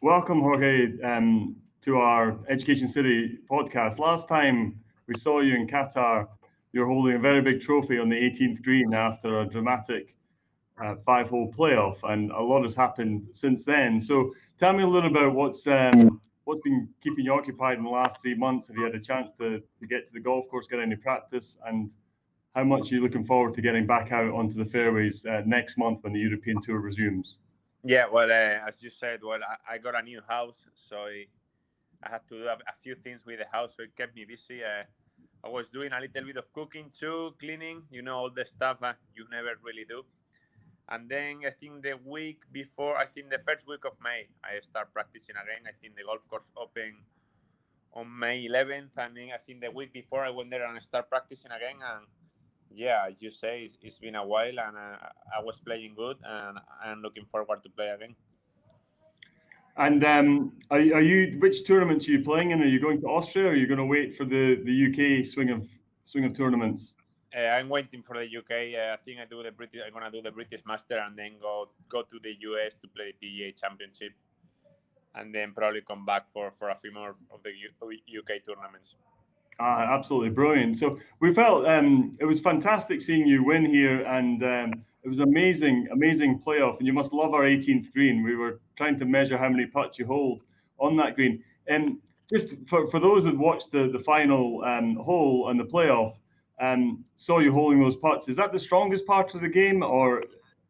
Welcome, Jorge, to our Education City podcast. Last time we saw you in Qatar, you're holding a very big trophy on the 18th green after a dramatic five-hole playoff, and a lot has happened since then. So tell me a little about what's been keeping you occupied in the last 3 months. Have you had a chance to get to the golf course, get any practice, and how much are you looking forward to getting back out onto the fairways next month when the European Tour resumes? Yeah, well, as you said, I got a new house, so I had to do a few things with the house, so it kept me busy. I was doing a little bit of cooking too, cleaning, all the stuff you never really do. And then I think the week before, I think the first week of May, I start practicing again. I think the golf course opened on May 11th, and then I think the week before I went there and start practicing again. And yeah, as you say, it's been a while, and I was playing good, and I'm looking forward to play again. And are you? Which tournaments are you playing in? Are you going to Austria, or are you going to wait for the UK swing of tournaments? I'm waiting for the UK. I think I'm gonna do the British Master, and then go to the US to play the PGA Championship, and then probably come back for a few more of the UK tournaments. Absolutely brilliant. So we felt it was fantastic seeing you win here, and it was amazing playoff. And you must love our 18th green. We were trying to measure how many putts you hold on that green. And just for those that watched the final hole and the playoff, saw you holding those putts. Is that the strongest part of the game, or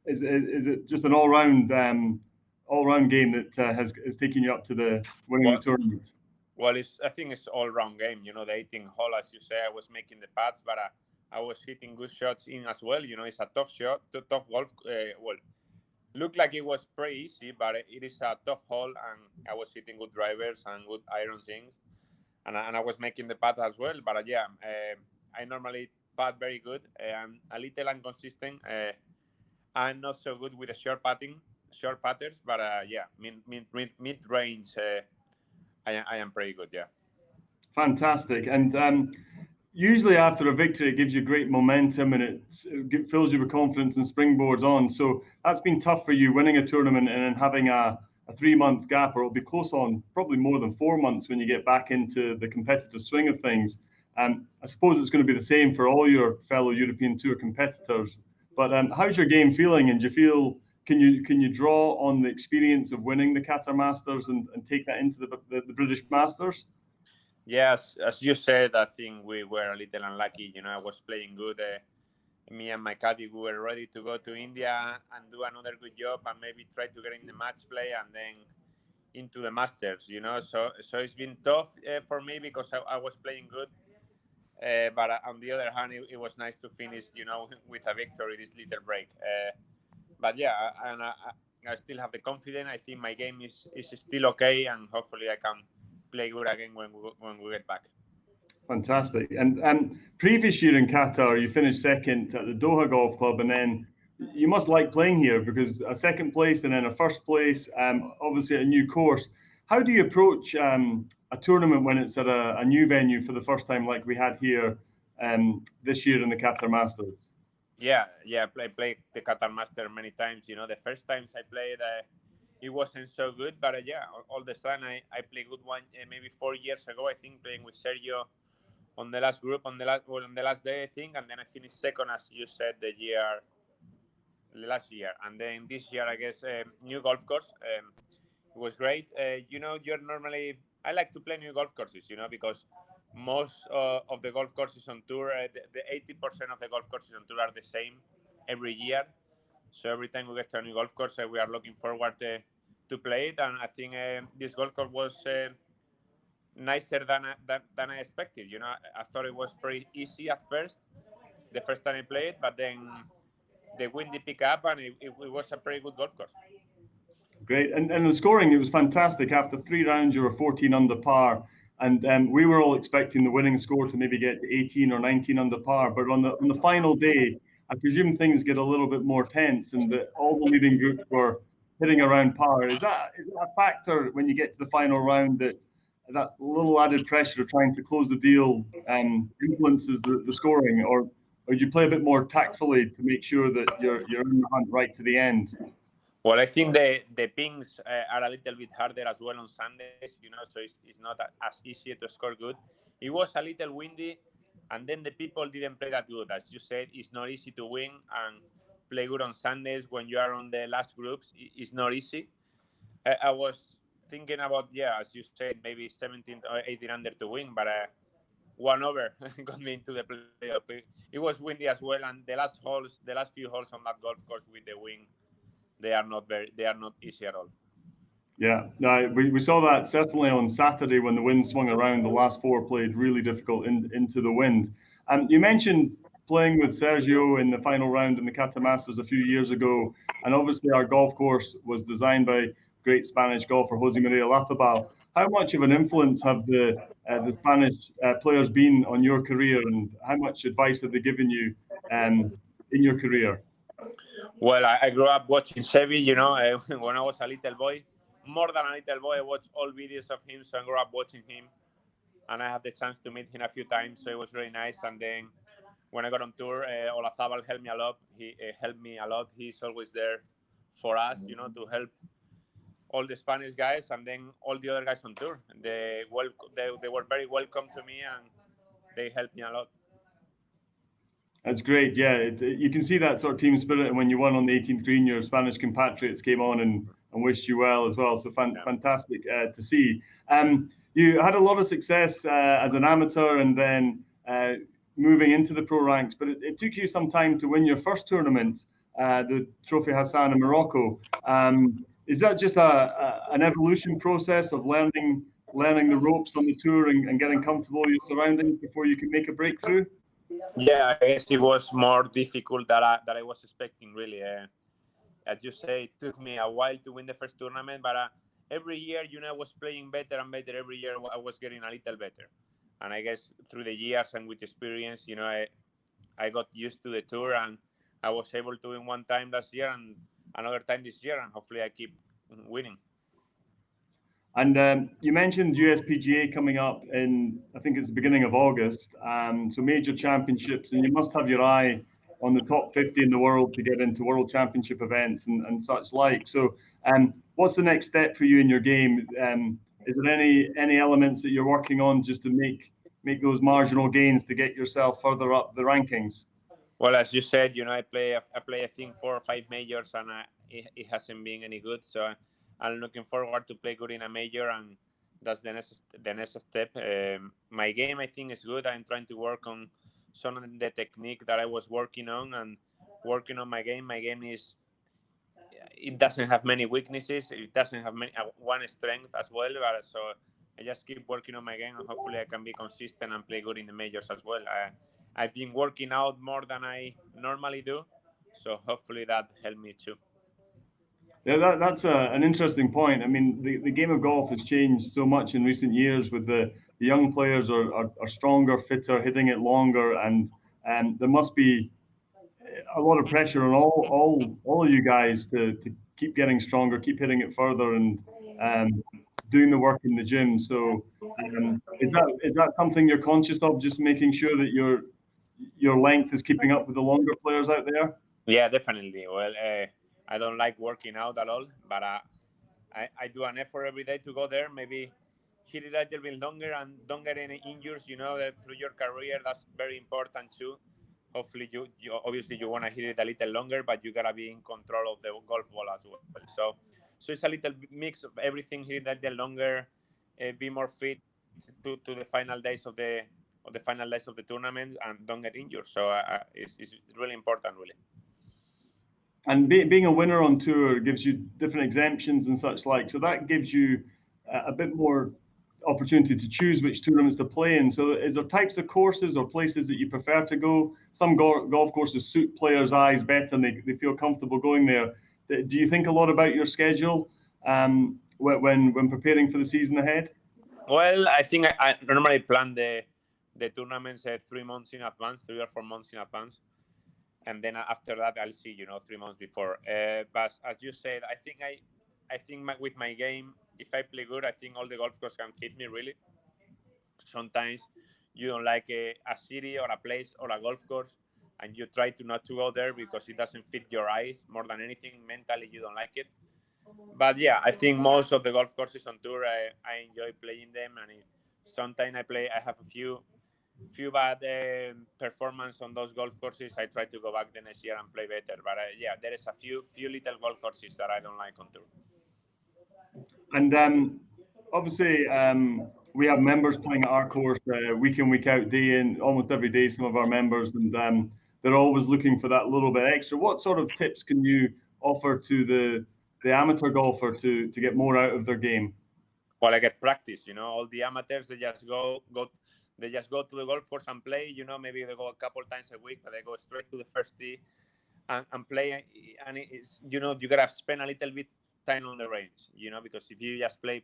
is it just an all round game that has taken you up to the winning the tournament? Well, I think it's all round game. The 18th hole, as you say, I was making the putts, but I was hitting good shots in as well. It's a tough shot, tough golf. Looked like it was pretty easy, but it is a tough hole, and I was hitting good drivers and good iron things, and I was making the putt as well. But I normally putt very good. I'm a little inconsistent. I'm not so good with the short putters, but mid range. I am pretty good, yeah. Fantastic. And usually after a victory, it gives you great momentum and it fills you with confidence and springboards on. So that's been tough for you, winning a tournament and then having a 3-month gap, or it'll be close on probably more than 4 months when you get back into the competitive swing of things. I suppose it's going to be the same for all your fellow European Tour competitors. But how's your game feeling? And do you feel can you draw on the experience of winning the Qatar Masters and take that into the British Masters? Yes, as you said, I think we were a little unlucky. I was playing good. Me and my caddy, we were ready to go to India and do another good job and maybe try to get in the match play and then into the Masters. So it's been tough for me because I was playing good. But on the other hand, it was nice to finish, with a victory this little break. But yeah, and I still have the confidence. I think my game is still okay, and hopefully I can play good again when we get back. Fantastic. And previous year in Qatar, you finished second at the Doha Golf Club, and then you must like playing here because a second place and then a first place, obviously a new course. How do you approach a tournament when it's at a new venue for the first time, like we had here this year in the Qatar Masters? Yeah. I played the Qatar Masters many times. The first times I played, it wasn't so good, but all the sudden I played good one. Maybe 4 years ago, I think, playing with Sergio on the last group on the last day, I think, and then I finished second, as you said, last year, and then this year, I guess, new golf course. It was great. I like to play new golf courses, because most of the golf courses on tour, the 80% of the golf courses on tour are the same every year. So every time we get to a new golf course, we are looking forward to play it. And I think this golf course was nicer than I expected. I thought it was pretty easy at first, the first time I played, but then the wind did pick up, and it was a pretty good golf course. Great. And the scoring, it was fantastic. After 3 rounds, you were 14 under par. And we were all expecting the winning score to maybe get to 18 or 19 under par. But on the final day, I presume things get a little bit more tense, and all the leading groups were hitting around par. Is that a factor when you get to the final round, that little added pressure of trying to close the deal influences the scoring, or do you play a bit more tactfully to make sure that you're in the hunt right to the end? Well, I think the pings are a little bit harder as well on Sundays, so it's not as easy to score good. It was a little windy, and then the people didn't play that good. As you said, it's not easy to win and play good on Sundays when you are on the last groups. It's not easy. I was thinking about, as you said, maybe 17 or 18 under to win, but 1 over got me into the playoff. It was windy as well, and the last few holes on that golf course with the wind, they are not easy at all. Yeah, no, we saw that certainly on Saturday when the wind swung around. The last four played really difficult into the wind. You mentioned playing with Sergio in the final round in the Qatar Masters a few years ago, and obviously our golf course was designed by great Spanish golfer Jose Maria Lazabal. How much of an influence have the Spanish players been on your career, and how much advice have they given you in your career? Well, I grew up watching Sevi, when I was a little boy. More than a little boy, I watched all videos of him, so I grew up watching him. And I had the chance to meet him a few times, so it was really nice. And then when I got on tour, Olazabal helped me a lot. He helped me a lot. He's always there for us, to help all the Spanish guys and then all the other guys on tour. They were very welcome to me, and they helped me a lot. That's great. Yeah, you can see that sort of team spirit. And when you won on the 18th green, your Spanish compatriots came on and wished you well as well. So fantastic to see. You had a lot of success as an amateur and then moving into the pro ranks, but it took you some time to win your first tournament, the Trophy Hassan in Morocco. Is that just an evolution process of learning the ropes on the tour and getting comfortable with your surroundings before you can make a breakthrough? Yeah, I guess it was more difficult than I was expecting, really. As you say, it took me a while to win the first tournament, but every year, I was playing better and better. Every year, I was getting a little better. And I guess through the years and with experience, I got used to the tour, and I was able to win one time last year and another time this year, and hopefully I keep winning. And you mentioned USPGA coming up in, I think it's the beginning of August. So major championships, and you must have your eye on the top 50 in the world to get into world championship events and such like. So what's the next step for you in your game? Is there any elements that you're working on just to make those marginal gains to get yourself further up the rankings? Well, as you said, I play I think 4 or 5 majors, and it hasn't been any good. So I'm looking forward to play good in a major, and that's the next step. My game, I think, is good. I'm trying to work on some of the technique that I was working on and working on my game. My game it doesn't have many weaknesses. It doesn't have one strength as well. But so I just keep working on my game, and hopefully I can be consistent and play good in the majors as well. I've been working out more than I normally do, so hopefully that helped me too. Yeah, that's an interesting point. I mean, the game of golf has changed so much in recent years. With the young players are stronger, fitter, hitting it longer, and there must be a lot of pressure on all of you guys to keep getting stronger, keep hitting it further, and doing the work in the gym. So, is that something you're conscious of? Just making sure that your length is keeping up with the longer players out there? Yeah, definitely. Well, I don't like working out at all, but I do an effort every day to go there. Maybe hit it a little bit longer and don't get any injuries. That through your career, that's very important too. Hopefully, you obviously you want to hit it a little longer, but you gotta be in control of the golf ball as well. So it's a little mix of everything. Hit it a little longer, be more fit to the final days of the tournament, and don't get injured. So it's really important, really. And being a winner on tour gives you different exemptions and such like. So that gives you a bit more opportunity to choose which tournaments to play in. So is there types of courses or places that you prefer to go? Some golf courses suit players' eyes better and they feel comfortable going there. Do you think a lot about your schedule when preparing for the season ahead? Well, I think I normally plan the tournaments 3 months in advance, 3 or 4 months in advance. And then after that, I'll see, 3 months before. But as you said, I think with my game, if I play good, I think all the golf courses can fit me really. Sometimes you don't like a city or a place or a golf course, and you try to not to go there because it doesn't fit your eyes more than anything. Mentally, you don't like it. But yeah, I think most of the golf courses on tour, I enjoy playing them, and sometimes I have a few bad performance on those golf courses. I try to go back the next year and play better. But yeah, there is a few little golf courses that I don't like on tour. And obviously, we have members playing at our course week in, week out, day in, almost every day. Some of our members, and they're always looking for that little bit extra. What sort of tips can you offer to the amateur golfer to get more out of their game? Well, I get practice. All the amateurs, they just go to the golf course and play. Maybe they go a couple times a week, but they go straight to the first tee and play. And it's you gotta spend a little bit time on the range. Because if you just play,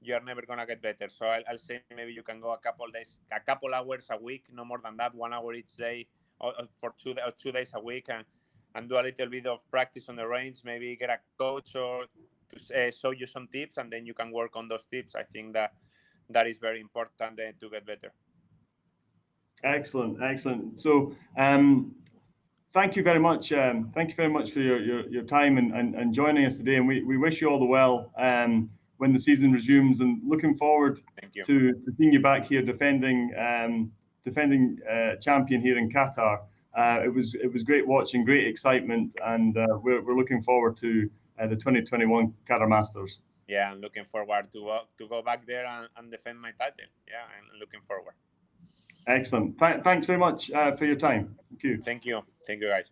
you are never gonna get better. So I'll say maybe you can go a couple hours a week, no more than that, 1 hour each day, or for 2 days a week, and do a little bit of practice on the range. Maybe get a coach or to show you some tips, and then you can work on those tips. I think that is very important to get better. Excellent. So thank you very much. Thank you very much for your time and joining us today. And we wish you all the well when the season resumes, and looking forward to seeing you back here defending champion here in Qatar. It was great watching, great excitement, and we're looking forward to the 2021 Qatar Masters. Yeah, I'm looking forward to go back there and defend my title. Yeah, I'm looking forward. Excellent. Thanks very much for your time. Thank you. Thank you, guys.